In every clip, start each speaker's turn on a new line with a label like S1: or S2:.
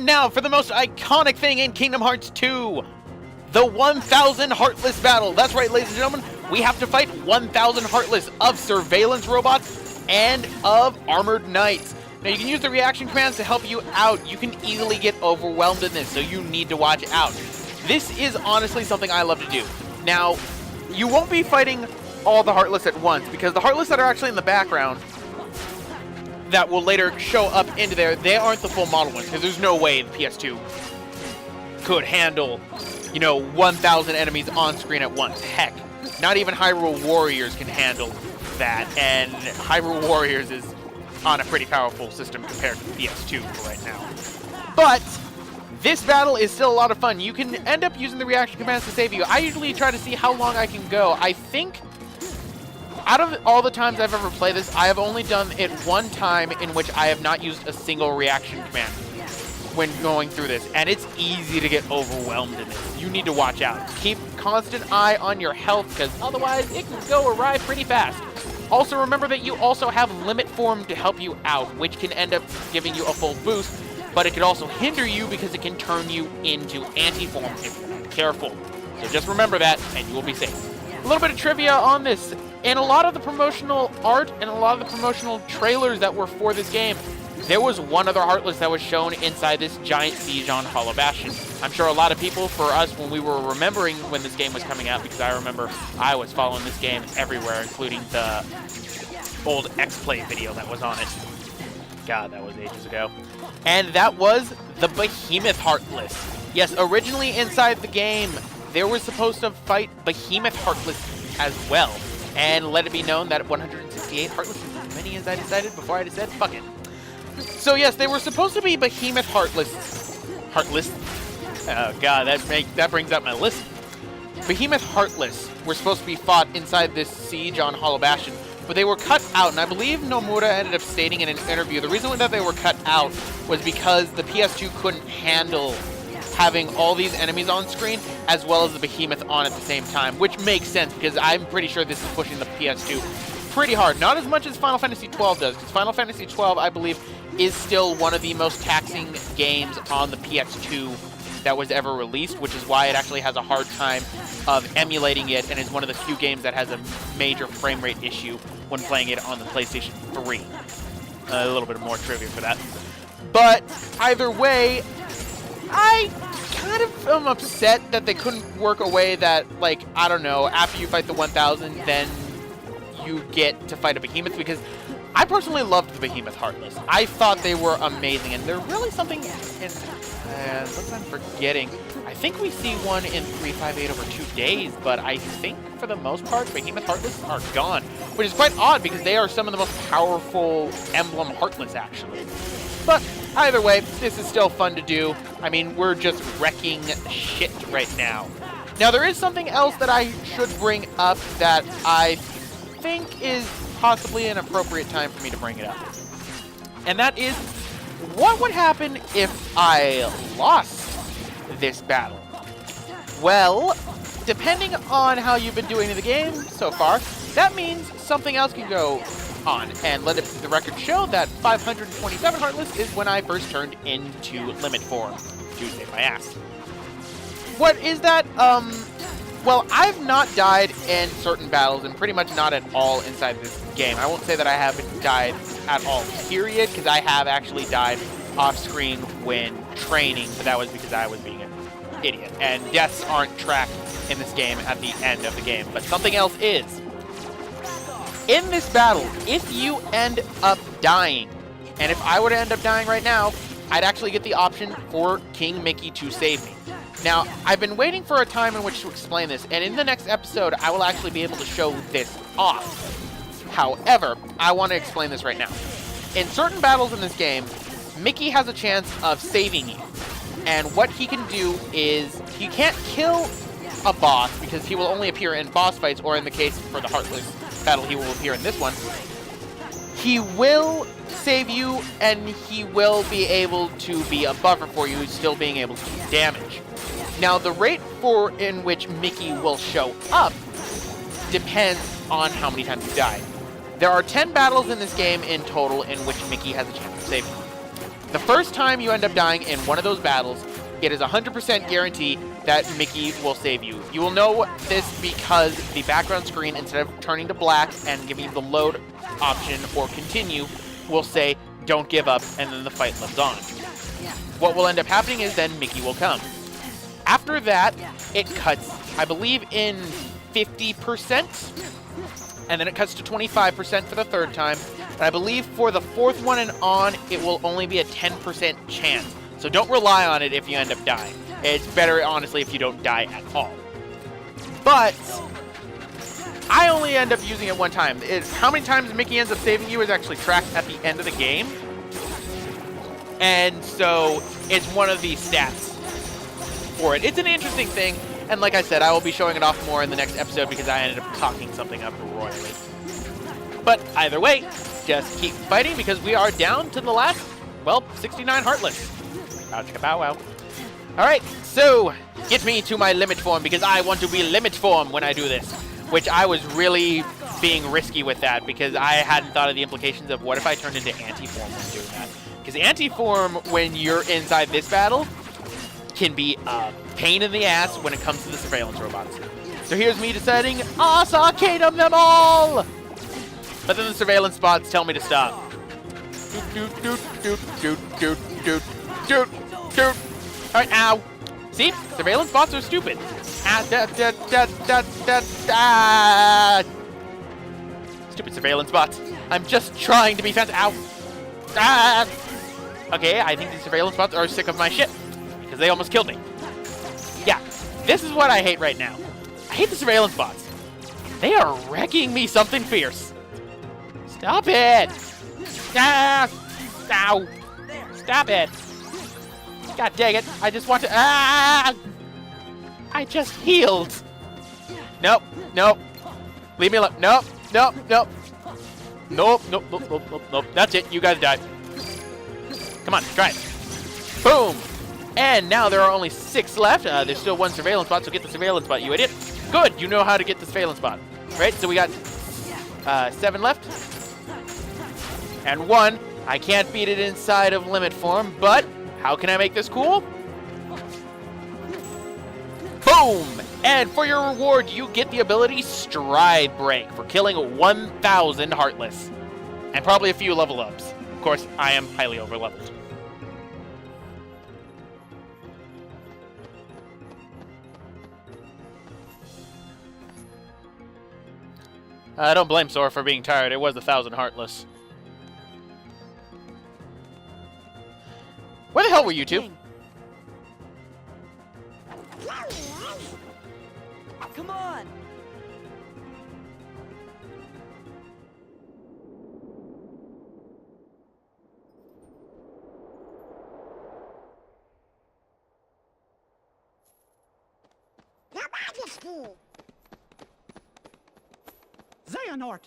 S1: And now for the most iconic thing in Kingdom Hearts 2, the 1,000 Heartless battle. That's right, ladies and gentlemen, we have to fight 1,000 Heartless of surveillance robots and of armored knights. Now you can use the reaction commands to help you out. You can easily get overwhelmed in this, so you need to watch out. This is honestly something I love to do. Now, you won't be fighting all the Heartless at once, because the Heartless that are actually in the background that will later show up into there, they aren't the full model ones, because there's no way the PS2 could handle, 1,000 enemies on screen at once. Heck, not even Hyrule Warriors can handle that, and Hyrule Warriors is on a pretty powerful system compared to the PS2 for right now. But this battle is still a lot of fun. You can end up using the reaction commands to save you. I usually try to see how long I can go. I think out of all the times I've ever played this, I have only done it one time in which I have not used a single reaction command when going through this, and it's easy to get overwhelmed in this. You need to watch out. Keep constant eye on your health, because otherwise it can go awry pretty fast. Also remember that you also have Limit Form to help you out, which can end up giving you a full boost, but it could also hinder you because it can turn you into Anti-Form if you're not careful. So just remember that, and you will be safe. A little bit of trivia on this. In a lot of the promotional art and a lot of the promotional trailers that were for this game, there was one other Heartless that was shown inside this giant siege on Hollow Bastion. I'm sure a lot of people, for us, when we were remembering when this game was coming out, because I remember I was following this game everywhere, including the old X-Play video that was on it. God, that was ages ago. And that was the Behemoth Heartless. Yes, originally inside the game, they were supposed to fight Behemoth Heartless as well. And let it be known that 168 Heartless is as many as I decided before I decided, fuck it. So yes, they were supposed to be Behemoth Heartless. Heartless? Oh god, that brings up my list. Behemoth Heartless were supposed to be fought inside this siege on Hollow Bastion, but they were cut out, and I believe Nomura ended up stating in an interview the reason that they were cut out was because the PS2 couldn't handle having all these enemies on screen as well as the Behemoth on at the same time, which makes sense because I'm pretty sure this is pushing the PS2 pretty hard. Not as much as Final Fantasy XII does, because Final Fantasy XII, I believe, is still one of the most taxing games on the PS2 that was ever released, which is why it actually has a hard time of emulating it and is one of the few games that has a major frame rate issue when playing it on the PlayStation 3. A little bit more trivia for that. But either way, I kind of am upset that they couldn't work a way that, like, I don't know, after you fight the 1,000, then you get to fight a Behemoth, because I personally loved the Behemoth Heartless. I thought they were amazing, and they're really something in, something I'm forgetting. I think we see one in 358 over 2 days, but I think for the most part, Behemoth Heartless are gone, which is quite odd because they are some of the most powerful Emblem Heartless, actually. But either way, this is still fun to do. I mean, we're just wrecking shit right now. Now, there is something else that I should bring up that I think is possibly an appropriate time for me to bring it up. And that is, what would happen if I lost this battle? Well, depending on how you've been doing in the game so far, that means something else can go on. And let the record show that 527 Heartless is when I first turned into Limit Form, to save my ass. What is that? Well, I've not died in certain battles, and pretty much not at all inside this game. I won't say that I haven't died at all, period, because I have actually died off-screen when training, but that was because I was being an idiot. And deaths aren't tracked in this game at the end of the game, but something else is. In this battle, if you end up dying, and if I were to end up dying right now, I'd actually get the option for King Mickey to save me. Now, I've been waiting for a time in which to explain this, and in the next episode, I will actually be able to show this off. However, I want to explain this right now. In certain battles in this game, Mickey has a chance of saving you. And what he can do is, he can't kill a boss, because he will only appear in boss fights, or in the case for the Heartless battle, he will appear in this one. He will save you, and he will be able to be a buffer for you, still being able to do damage. Now, the rate in which Mickey will show up depends on how many times you die. There are 10 battles in this game in total in which Mickey has a chance of saving you. The first time you end up dying in one of those battles, it is 100% guarantee that Mickey will save you. You will know this because the background screen, instead of turning to black and giving you the load option or continue, will say, don't give up, and then the fight lives on. What will end up happening is then Mickey will come. After that, it cuts, I believe, in 50%, and then it cuts to 25% for the third time. And I believe for the fourth one and on, it will only be a 10% chance. So don't rely on it if you end up dying. It's better, honestly, if you don't die at all. But I only end up using it one time. How many times Mickey ends up saving you is actually tracked at the end of the game. And so it's one of the stats for it. It's an interesting thing. And like I said, I will be showing it off more in the next episode because I ended up cocking something up royally. But either way, just keep fighting because we are down to the last, well, 69 Heartless. Bow wow. Alright, so get me to my limit form because I want to be limit form when I do this. Which I was really being risky with that because I hadn't thought of the implications of what if I turned into anti-form when doing that. Because anti-form, when you're inside this battle, can be a pain in the ass when it comes to the surveillance robots. So here's me deciding, Arcade-em them all! But then the surveillance bots tell me to stop. Doot, doot, doot, doot, doot, doot, doot, doot. Alright, ow. See? Surveillance bots are stupid. Stupid surveillance bots. I'm just trying to be fast. Ow. Okay, I think these surveillance bots are sick of my shit. Because they almost killed me. Yeah, this is what I hate right now. I hate the surveillance bots. They are wrecking me something fierce. Stop it! Ow! Stop it! God dang it! I just want to. I just healed. Nope. Nope. Leave me alone. Nope. Nope. Nope. Nope. Nope. Nope. Nope. Nope. Nope. That's it. You guys died. Come on. Try it. Boom. And now there are only 6 left. There's still 1 surveillance bot, so get the surveillance bot, you idiot. Good. You know how to get the surveillance bot. Right? So we got 7 left. And 1. I can't beat it inside of limit form, but how can I make this cool? Boom! And for your reward, you get the ability Stride Break for killing 1,000 Heartless. And probably a few level ups. Of course, I am highly overleveled. I don't blame Sora for being tired. It was 1,000 Heartless. Where the hell were you two?
S2: Come on!
S3: Your Majesty!
S2: Xehanort!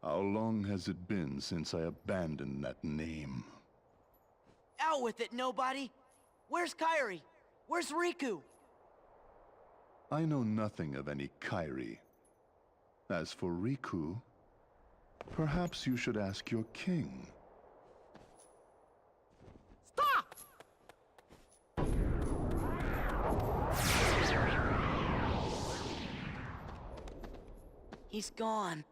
S4: How long has it been since I abandoned that name?
S2: Out with it, nobody! Where's Kairi? Where's Riku?
S4: I know nothing of any Kairi. As for Riku, perhaps you should ask your king.
S2: Stop! He's gone.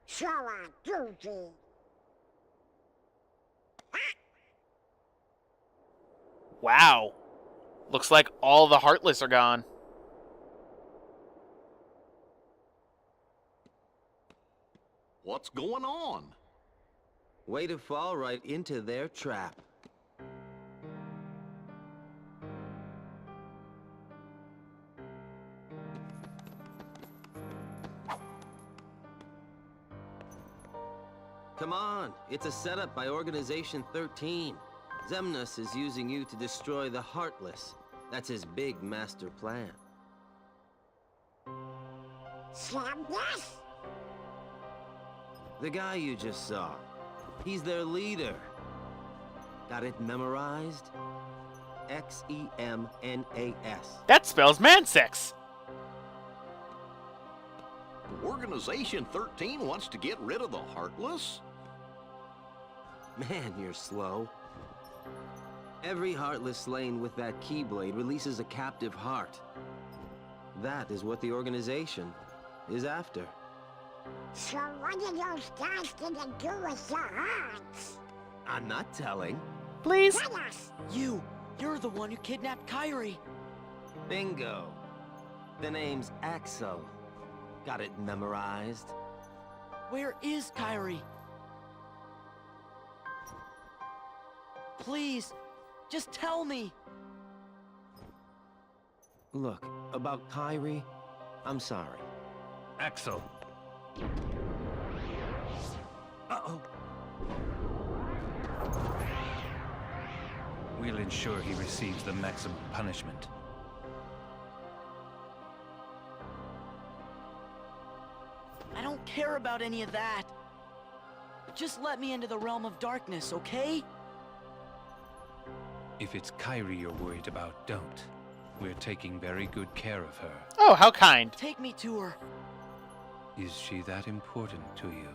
S3: Sora Gucci!
S1: Wow. Looks like all the Heartless are gone.
S5: What's going on?
S6: Way to fall right into their trap. Come on, it's a setup by Organization 13. Xemnas is using you to destroy the Heartless. That's his big master plan.
S3: Xemnas?
S6: The guy you just saw. He's their leader. Got it memorized? Xemnas.
S1: That spells man-sex.
S5: Organization 13 wants to get rid of the Heartless?
S6: Man, you're slow. Every Heartless slain with that Keyblade releases a captive heart. That is what the organization is after.
S3: So what are those guys gonna do with your hearts?
S6: I'm not telling.
S1: Please?
S3: Tell us!
S2: You're the one who kidnapped Kyrie.
S6: Bingo. The name's Axel. Got it memorized?
S2: Where is Kyrie? Please, just tell me.
S6: Look, about Kyrie, I'm sorry.
S7: Axel.
S6: Uh-oh.
S7: We'll ensure he receives the maximum punishment.
S2: I don't care about any of that. Just let me into the realm of darkness, okay?
S7: If it's Kyrie you're worried about, don't. We're taking very good care of her.
S1: Oh, how kind.
S2: Take me to her.
S7: Is she that important to you?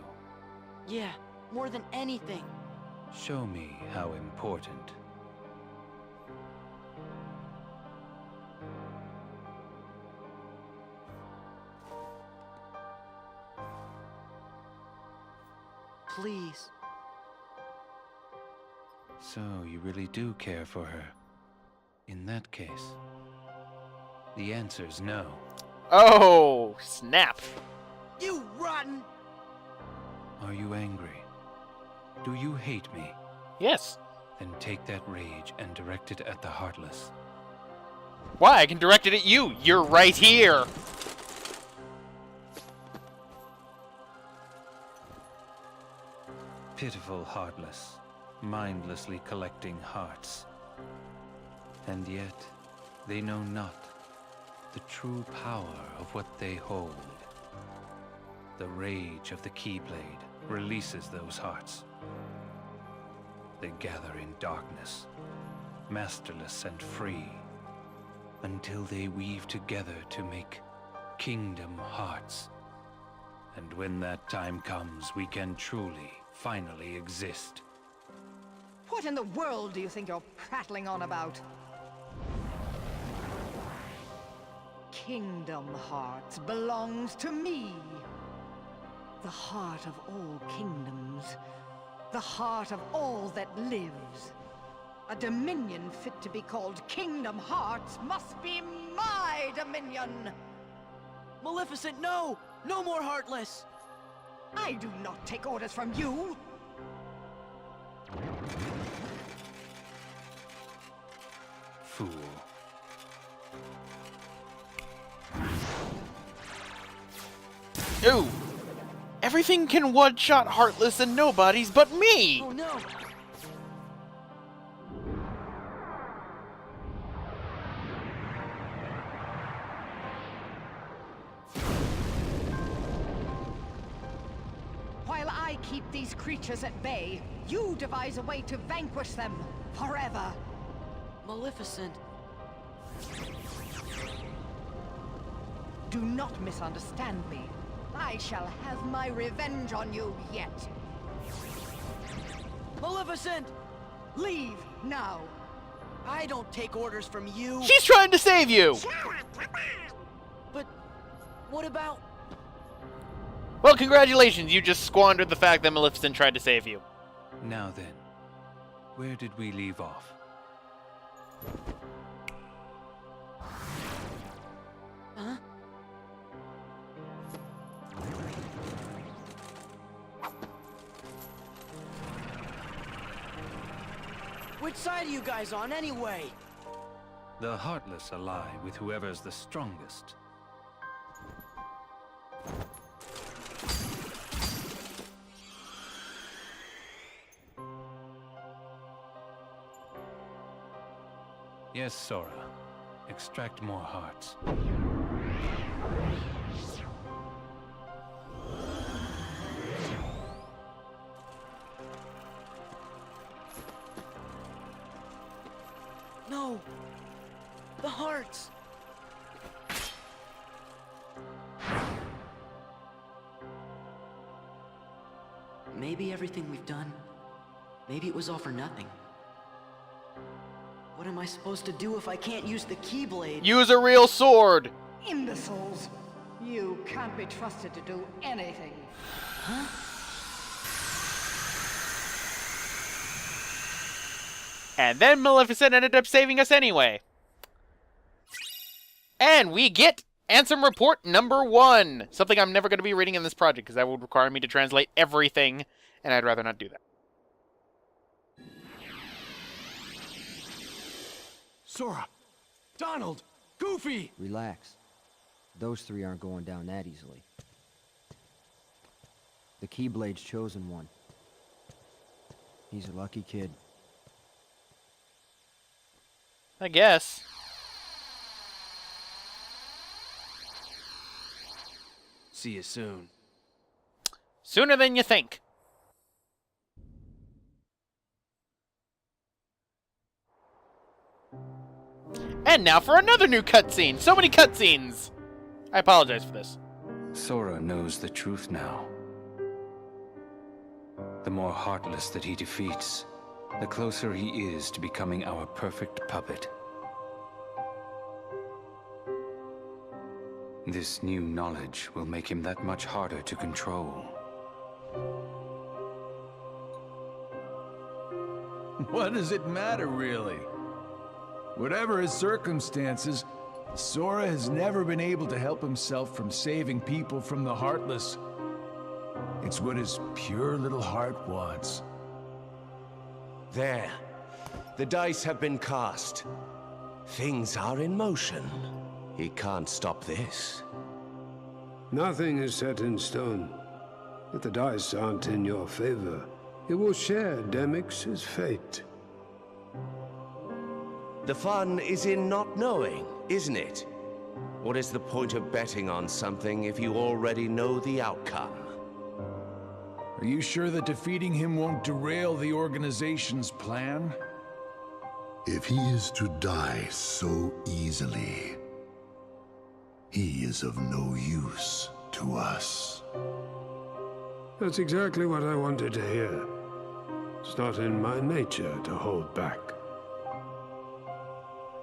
S2: Yeah, more than anything.
S7: Show me how important.
S2: Please.
S7: So you really do care for her. In that case, the answer's no.
S1: Oh, snap.
S2: You rotten!
S7: Are you angry? Do you hate me?
S1: Yes.
S7: Then take that rage and direct it at the Heartless.
S1: Why? I can direct it at you. You're right here.
S7: Pitiful Heartless, mindlessly collecting hearts. And yet, they know not the true power of what they hold. The rage of the Keyblade releases those hearts. They gather in darkness, masterless and free, until they weave together to make Kingdom Hearts. And when that time comes, we can truly, finally exist.
S8: What in the world do you think you're prattling on about? Kingdom Hearts belongs to me. The heart of all kingdoms. The heart of all that lives. A dominion fit to be called Kingdom Hearts must be my dominion!
S2: Maleficent, no! No more Heartless!
S8: I do not take orders from you!
S7: Fool.
S1: Ooh. Everything can one-shot Heartless and nobodies but me!
S2: Oh no!
S8: While I keep these creatures at bay, you devise a way to vanquish them forever.
S2: Maleficent.
S8: Do not misunderstand me. I shall have my revenge on you yet.
S2: Maleficent!
S8: Leave now.
S2: I don't take orders from you.
S1: She's trying to save you!
S3: Shut up, come on!
S2: But what about...
S1: Well, congratulations, you just squandered the fact that Maleficent tried to save you.
S7: Now then, where did we leave off?
S2: Huh? Which side are you guys on, anyway?
S7: The Heartless ally with whoever's the strongest. Yes, Sora. Extract more hearts.
S2: No! The hearts! Maybe everything we've done, maybe it was all for nothing. What am I supposed to do if I can't use the Keyblade?
S1: Use a real sword!
S8: Imbeciles! You can't be trusted to do anything.
S2: Huh?
S1: And then Maleficent ended up saving us anyway. And we get Ansem Report number 1. Something I'm never going to be reading in this project because that would require me to translate everything, and I'd rather not do that.
S9: Sora! Donald! Goofy!
S10: Relax. Those three aren't going down that easily. The Keyblade's chosen one. He's a lucky kid.
S1: I guess.
S9: See you soon.
S1: Sooner than you think. And now for another new cutscene. So many cutscenes. I apologize for this.
S7: Sora knows the truth now. The more Heartless that he defeats, the closer he is to becoming our perfect puppet. This new knowledge will make him that much harder to control.
S11: What does it matter, really? Whatever his circumstances, Sora has never been able to help himself from saving people from the Heartless. It's what his pure little heart wants.
S12: There. The dice have been cast. Things are in motion. He can't stop this.
S13: Nothing is set in stone. If the dice aren't in your favor, you will share Demyx's fate.
S12: The fun is in not knowing, isn't it? What is the point of betting on something if you already know the outcome?
S11: Are you sure that defeating him won't derail the organization's plan?
S4: If he is to die so easily, he is of no use to us.
S13: That's exactly what I wanted to hear. It's not in my nature to hold back.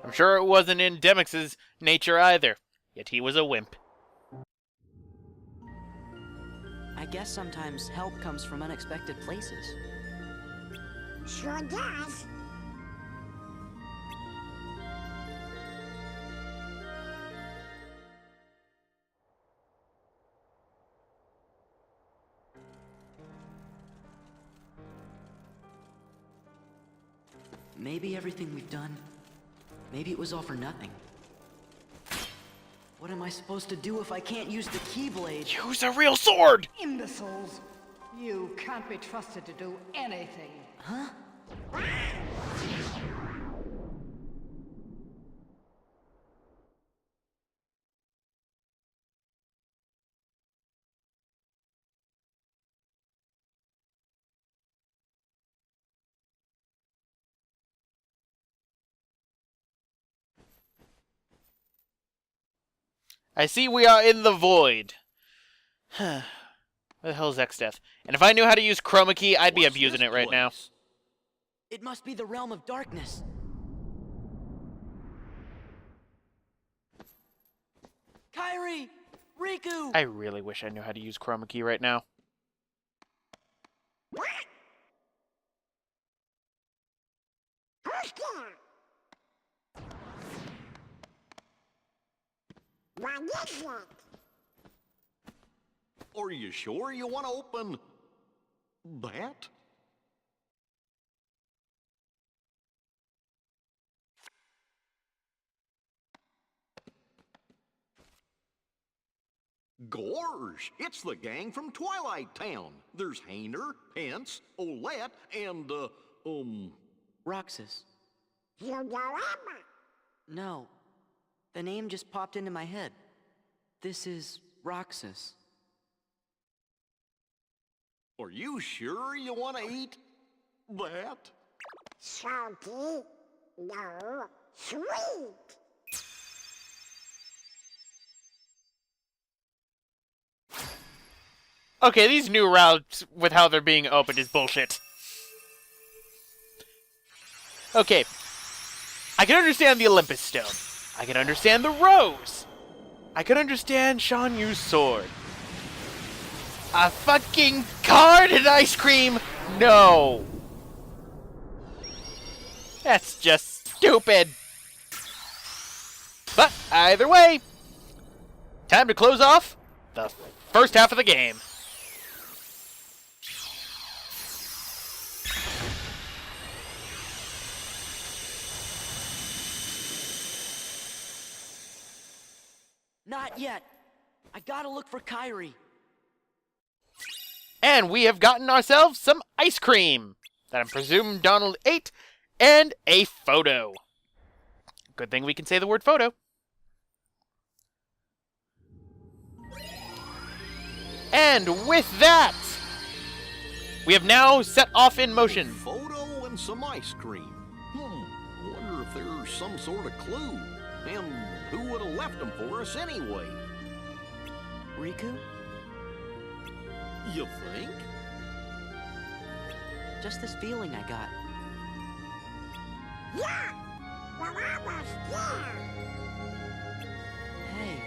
S1: I'm sure it wasn't in Demyx's nature either, yet he was a wimp.
S2: I guess sometimes help comes from unexpected places.
S3: Sure does.
S2: Maybe everything we've done, maybe it was all for nothing. What am I supposed to do if I can't use the Keyblade?
S1: Use a real sword!
S8: Imbeciles! You can't be trusted to do anything.
S2: Huh?
S1: I see we are in the void. Where the hell is Exdeath? And if I knew how to use Chroma Key, I'd be abusing it right now.
S2: It must be the realm of darkness. Kairi! Riku!
S1: I really wish I knew how to use Chroma Key right now.
S3: What? Who's there? What is it?
S5: Are you sure you want to open that? Gorge! It's the gang from Twilight Town. There's Hayner, Pence, Olette, and,
S2: Roxas.
S3: Yudorama.
S2: No. The name just popped into my head. This is Roxas.
S5: Are you sure you want to eat that?
S3: Salty. No, sweet.
S1: Okay, these new routes with how they're being opened is bullshit. Okay. I can understand the Olympus Stone. I can understand the Rose. I can understand Shan Yu's sword. A fucking card and ice cream? No. That's just stupid. But either way, time to close off the first half of the game.
S2: Not yet. I gotta look for Kairi.
S1: And we have gotten ourselves some ice cream that I'm presuming Donald ate, and a photo. Good thing we can say the word photo. And with that, we have now set off in motion.
S5: Photo and some ice cream. I wonder if there's some sort of clue. And who would have left them for us anyway?
S2: Riku?
S5: You think?
S2: Just this feeling I got.
S3: Yeah! We're almost there!
S2: Hey,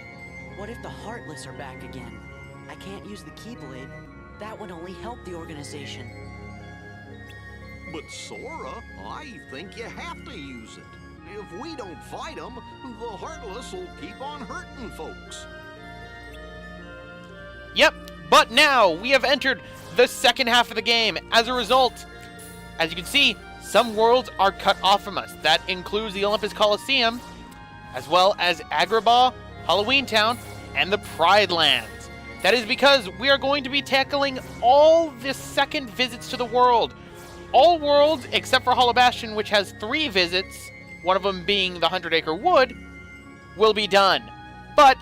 S2: what if the Heartless are back again? I can't use the Keyblade. That would only help the organization.
S5: But Sora, I think you have to use it. If we don't fight them, the Heartless will keep on hurting folks.
S1: Yep, but now we have entered the second half of the game. As a result, as you can see, some worlds are cut off from us. That includes the Olympus Coliseum, as well as Agrabah, Halloween Town, and the Pride Lands. That is because we are going to be tackling all the second visits to the world. All worlds, except for Hollow Bastion, which has 3 visits, one of them being the 100 Acre Wood, will be done. But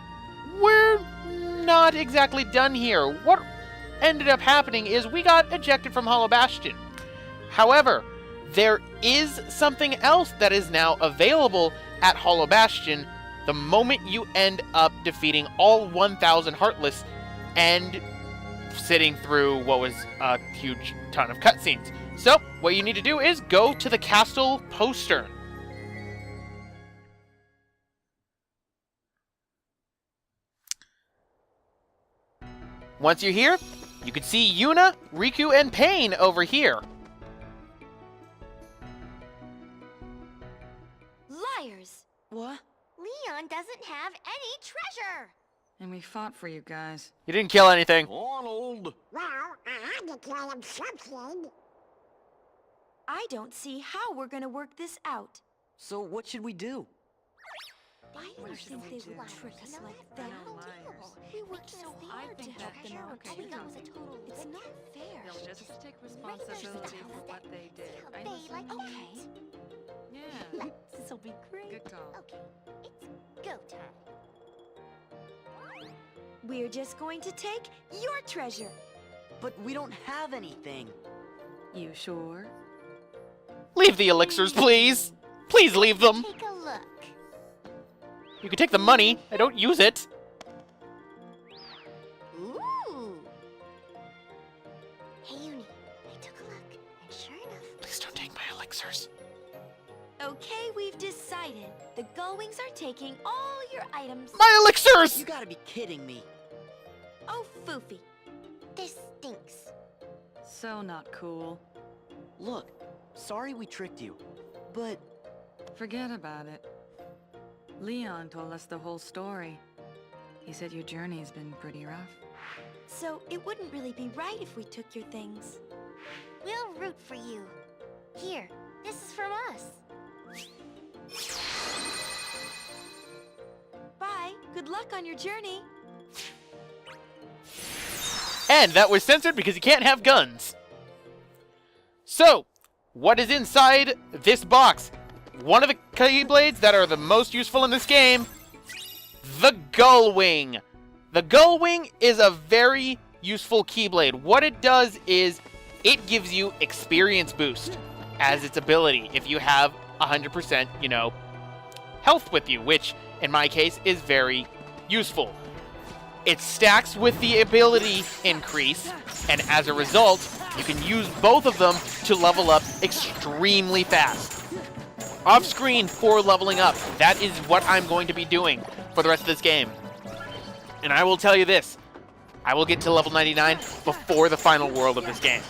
S1: we're not exactly done here. What ended up happening is we got ejected from Hollow Bastion. However, there is something else that is now available at Hollow Bastion the moment you end up defeating all 1,000 Heartless and sitting through what was a huge ton of cutscenes. So, what you need to do is go to the Castle Postern. Once you're here, you can see Yuna, Riku, and Pain over here.
S14: Liars!
S2: What?
S14: Leon doesn't have any treasure!
S8: And we fought for you guys.
S1: You didn't kill anything.
S5: Donald!
S3: Well, I had to tell him something.
S14: I don't see how we're gonna work this out.
S2: So what should we do?
S14: I don't think they would trick us like that. We worked so hard to help them out. All we got was a total. It's not fair.
S8: They'll just take responsibility for what they did. I know
S14: They like
S8: okay. Yeah.
S14: This'll be great.
S8: Good call.
S14: Okay, it's go time. We're just going to take your treasure.
S2: But we don't have anything.
S8: You sure?
S1: Leave the elixirs, please. Please leave them.
S14: Take a look.
S1: You can take the money. I don't use it.
S14: Ooh. Hey, Uni, I took a look, and sure enough...
S1: Please don't take my elixirs.
S14: Okay, we've decided. The Gullwings are taking all your items.
S1: My elixirs!
S2: You gotta be kidding me.
S14: Oh, Foofy. This stinks.
S8: So not cool.
S2: Look, sorry we tricked you, but...
S8: Forget about it. Leon told us the whole story. He said your journey's been pretty rough.
S14: So it wouldn't really be right if we took your things. We'll root for you. Here, this is from us. Bye. Good luck on your journey.
S1: And that was censored because you can't have guns. So, what is inside this box? One of the Keyblades that are the most useful in this game, the Gullwing. The Gullwing is a very useful Keyblade. What it does is it gives you experience boost as its ability if you have 100%, you know, health with you, which in my case is very useful. It stacks with the ability increase, and as a result, you can use both of them to level up extremely fast. Off screen for leveling up, that is what I'm going to be doing for the rest of this game. And I will tell you this, I will get to level 99 before the final world of this game.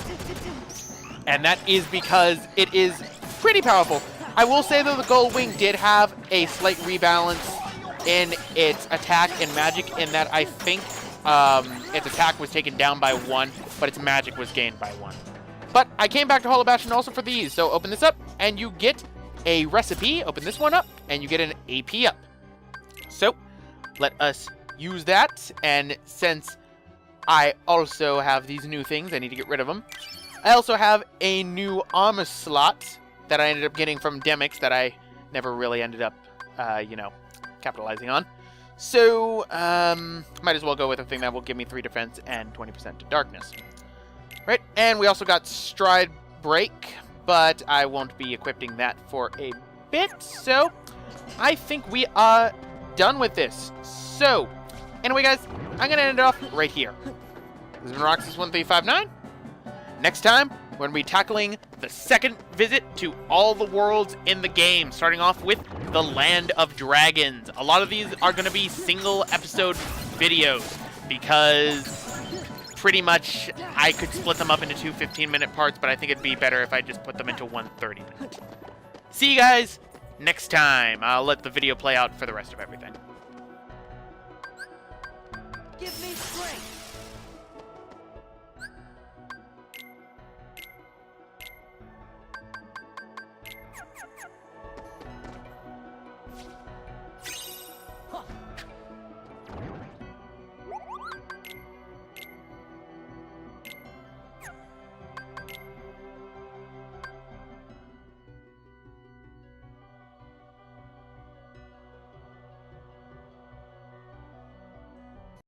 S1: And that is because it is pretty powerful. I will say though the Gold Wing did have a slight rebalance in its attack and magic, in that I think its attack was taken down by 1, but its magic was gained by 1. But I came back to Hollow Bastion also for these, so open this up and you get a recipe, open this one up, and you get an AP up. So let us use that, and since I also have these new things, I need to get rid of them. I also have a new armor slot that I ended up getting from Demyx that I never really ended up, you know, capitalizing on. So, might as well go with a thing that will give me 3 defense and 20% to darkness. Right, and we also got Stride Break, but I won't be equipping that for a bit, so I think we are done with this. So, anyway guys, I'm going to end it off right here. This has been Roxas1359. Next time, we're going to be tackling the second visit to all the worlds in the game, starting off with the Land of Dragons. A lot of these are going to be single episode videos because pretty much I could split them up into 2 15-minute parts, but I think it'd be better if I just put them into 1 30-minute. See you guys next time. I'll let the video play out for the rest of everything.
S2: Give me strength.